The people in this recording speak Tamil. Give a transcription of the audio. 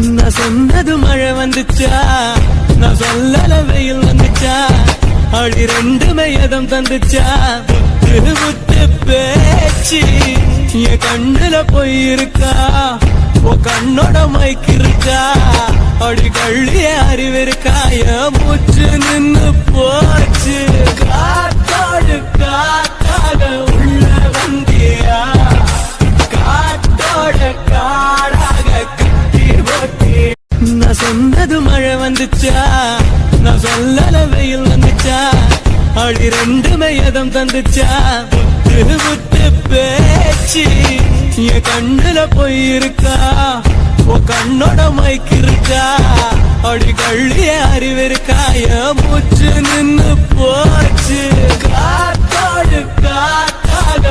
நான் சொன்னது மழை வந்துச்சா, நான் சொல்லல வெயில் வந்துச்சா, அடி ரெண்டுமே எதம் தந்துச்சா, புத்து புத்து பேச்சு என் கண்ணுல போய் இருக்கா, உன் கண்ணோட மைக்கு இருக்கா, அடி கள்ளிய அறிவிருக்கா, என் மூச்சு நின்னு போச்சு. காத்தோடு காத்தாக உள்ள வந்தியா, காத்தோட காடாக கட்டி போட்டி. நான் சொன்னது மழை வந்துச்சா, நான் சொல்லல வெயில் வந்துச்சா, அடி ரெண்டுமே எதம் தந்துச்சா, புத்து புத்து பேச்சு என் கண்ணுல போய் இருக்கா, உன் கண்ணோட மைக்கு இருக்கா, அடி கள்ளிய அறிவிருக்கா, என் மூச்சு நின்னு போச்சு. காத்தோடு காத்தாக